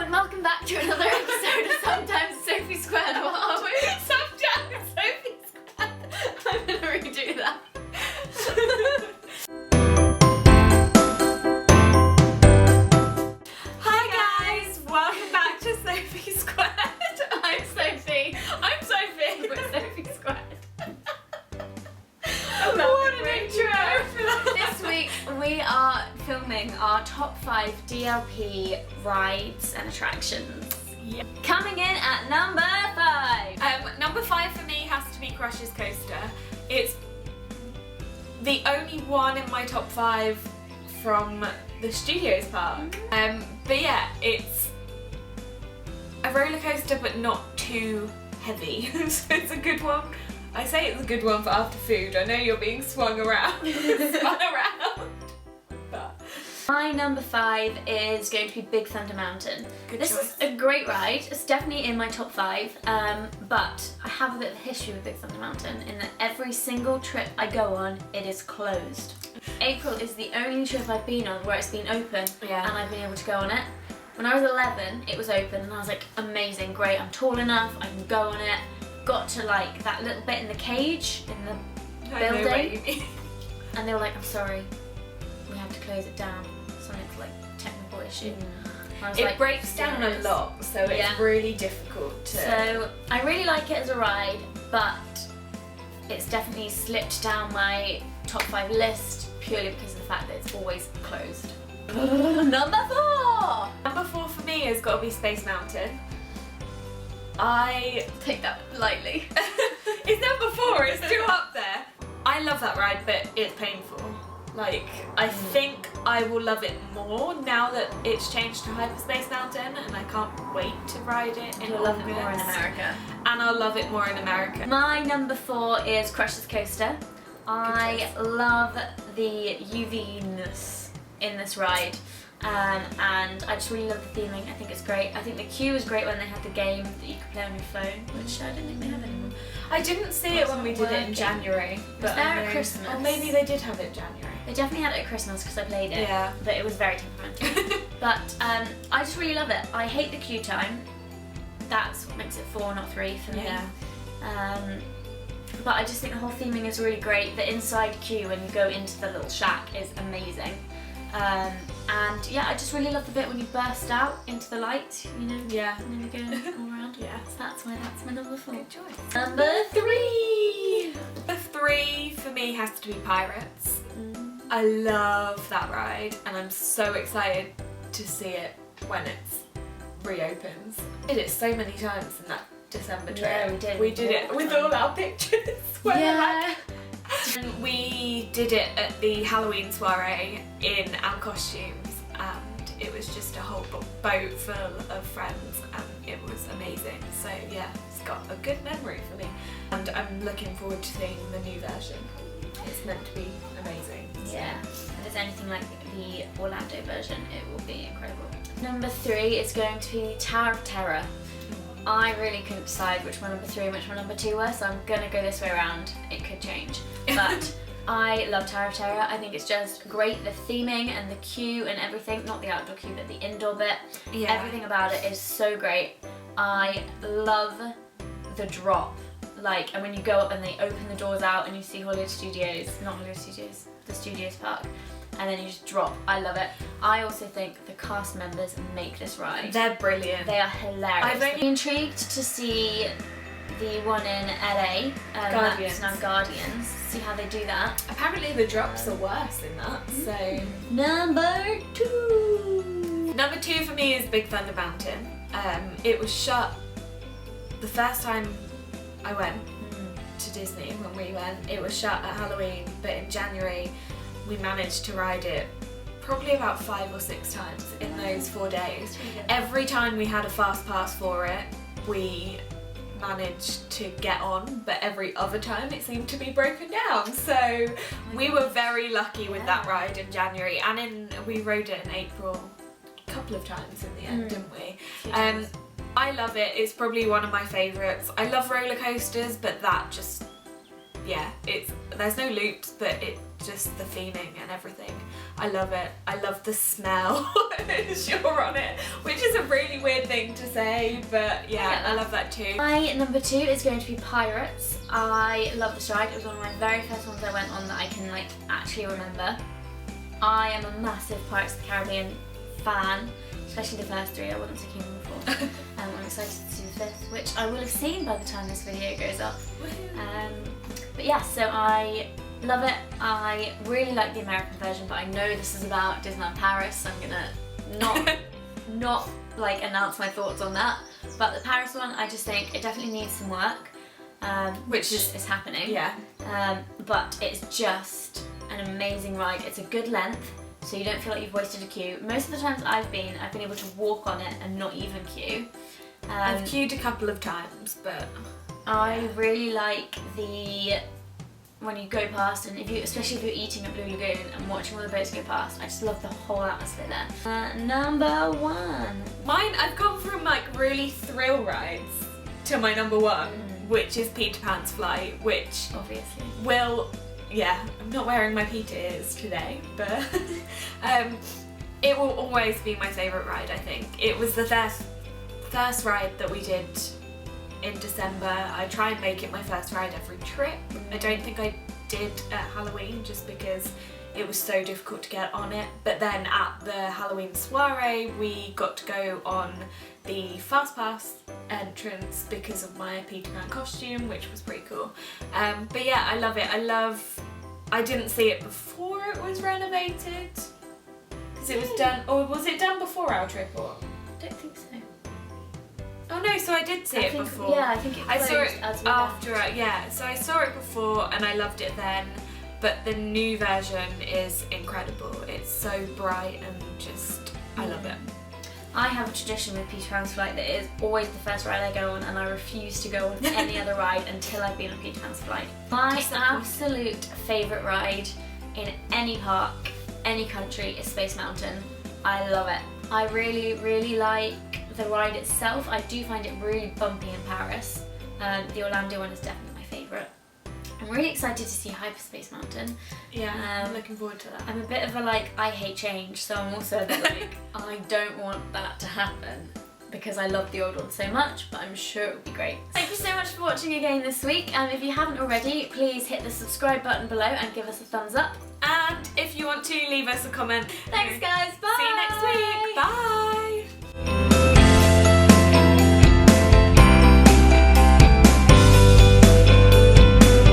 and welcome back to another episode of Sometimes Sophie Squared. What are we? Sometimes Sophie Squared. I'm gonna redo that. Hi guys, welcome back to Sophie Squared. I'm Sophie. I'm Sophie. We're Sophie Squared. What an intro! This week we are filming our top 5 DLP rides and attractions. Yep. Coming in at number 5. Number 5 for me has to be Crush's Coaster. It's the only one in my top 5 from the Studios park. But yeah, it's a roller coaster but not too heavy, so it's a good one. I say it's a good one for after food. I know you're being swung around. Spun around. But. My number 5 is going to be Big Thunder Mountain. This choice. is a great ride. It's definitely in my top 5, but I have a bit of a history with Big Thunder Mountain in that every single trip I go on, it is closed. April is the only trip I've been on where it's been open and I've been able to go on it. When I was 11, it was open and I was like, amazing, great, I'm tall enough, I can go on it. Got to like that little bit in the cage in the building and they were like, I'm sorry, we have to close it down. Something's like technical issue. I was It like, breaks down a lot, so it's really difficult to... So I really like it as a ride, but it's definitely slipped down my top 5 list purely because of the fact that it's always closed. Number 4! Number 4 for me has got to be Space Mountain. I take that lightly. It's number 4, it's still up there. I love that ride, but it's painful. Like, I think I will love it more now that it's changed to Hyperspace Mountain, and I can't wait to ride it in August. You'll love it more in America. And I'll love it more in America. My number 4 is Crush's Coaster. I love the UV-ness in this ride. And I just really love the theming. I think it's great. I think the queue was great when they had the game that you could play on your phone, which I don't think they have anymore. I didn't see it when we did it in January. It was there at Christmas. Oh, maybe they did have it in January. They definitely had it at Christmas because I played it. Yeah. But it was very temperamental. But I just really love it. I hate the queue time. That's what makes it 4, not 3 for me. Yeah. But I just think the whole theming is really great. The inside queue when you go into the little shack is amazing. And yeah, I just really love the bit when you burst out into the light, you know? Yeah. And then you go all around. Yeah. So that's why that's my number 4. Good choice. Number 3! Number 3 for me has to be Pirates. I love that ride and I'm so excited to see it when it reopens. We did it so many times in that December trip. Yeah, we did. We did it with all our pictures. Yeah. And we did it at the Halloween soiree in our costumes and it was just a whole boat full of friends and it was amazing. So yeah, it's got a good memory for me and I'm looking forward to seeing the new version. It's meant to be amazing. So. Yeah, if it's anything like the Orlando version, it will be incredible. Number 3 is going to be Tower of Terror. I really couldn't decide which my number 3 and which my number 2 were, so I'm gonna go this way around. It could change. But I love Tower of Terror. I think it's just great, the theming and the queue and everything, not the outdoor queue but the indoor bit. Yeah. Everything about it is so great. I love the drop. Like, and when you go up and they open the doors out and you see Hollywood Studios, not Hollywood Studios, the Studios Park, and then you just drop. I love it. I also think the cast members make this ride. They're brilliant. They are hilarious. I've been intrigued to see the one in LA, Guardians. That's now Guardians, see how they do that. Apparently the drops are worse in that, so... Number 2! Number 2 for me is Big Thunder Mountain. It was shut the first time I went to Disney when we went. It was shut at Halloween, but in January we managed to ride it probably about 5 or 6 times in those 4 days. Every time we had a fast pass for it, we managed to get on, but every other time it seemed to be broken down. So we were very lucky with that ride in January, and we rode it in April a couple of times in the end, didn't we? I love it. It's probably one of my favourites. I love roller coasters, but that just, yeah, there's no loops, but it just the theming and everything. I love it. I love the smell as you're on it, which is a really weird thing to say, but yeah, I love that too. My number 2 is going to be Pirates. I love this ride. It was one of my very first ones I went on that I can like actually remember. I am a massive Pirates of the Caribbean fan, especially the first 3. I wasn't so keen on the 4th. I'm excited to see the 5th, which I will have seen by the time this video goes up. But yeah, so I love it. I really like the American version, but I know this is about Disneyland Paris, so I'm gonna not like announce my thoughts on that. But the Paris one, I just think it definitely needs some work, which is happening. Yeah. But it's just an amazing ride. It's a good length, so you don't feel like you've wasted a queue. Most of the times I've been able to walk on it and not even queue. I've queued a couple of times, but I really like when you go past, and especially if you're eating at Blue Lagoon and watching all the boats go past. I just love the whole atmosphere there. Number 1. Mine, I've gone from like really thrill rides to my number 1, which is Peter Pan's Flight, which obviously I'm not wearing my Peter ears today, but it will always be my favourite ride, I think. It was the first ride that we did in December. I try and make it my first ride every trip. I don't think I did at Halloween just because it was so difficult to get on it. But then at the Halloween soiree, we got to go on the Fast Pass entrance because of my Peter Pan costume, which was pretty cool. But yeah, I love it. I didn't see it before it was renovated because it was done, or was it done before our trip? Or I don't think so. Oh no, so I did see it before. Yeah, I think I saw it as we after left. yeah, so I saw it before and I loved it then, but the new version is incredible. It's so bright and just, I love it. I have a tradition with Peter Pan's Flight that is always the first ride I go on, and I refuse to go on any other ride until I've been on Peter Pan's Flight. My absolute favourite ride in any park, any country, is Space Mountain. I love it. I really, really like the ride itself. I do find it really bumpy in Paris. The Orlando one is definitely my favourite. I'm really excited to see Hyperspace Mountain. Yeah, I'm looking forward to that. I'm a bit of a I hate change, so I'm also a bit I don't want that to happen because I love the old one so much, but I'm sure it will be great. Thank you so much for watching again this week. If you haven't already, please hit the subscribe button below and give us a thumbs up. And if you want to, leave us a comment. Thanks guys, bye! See you next week, bye!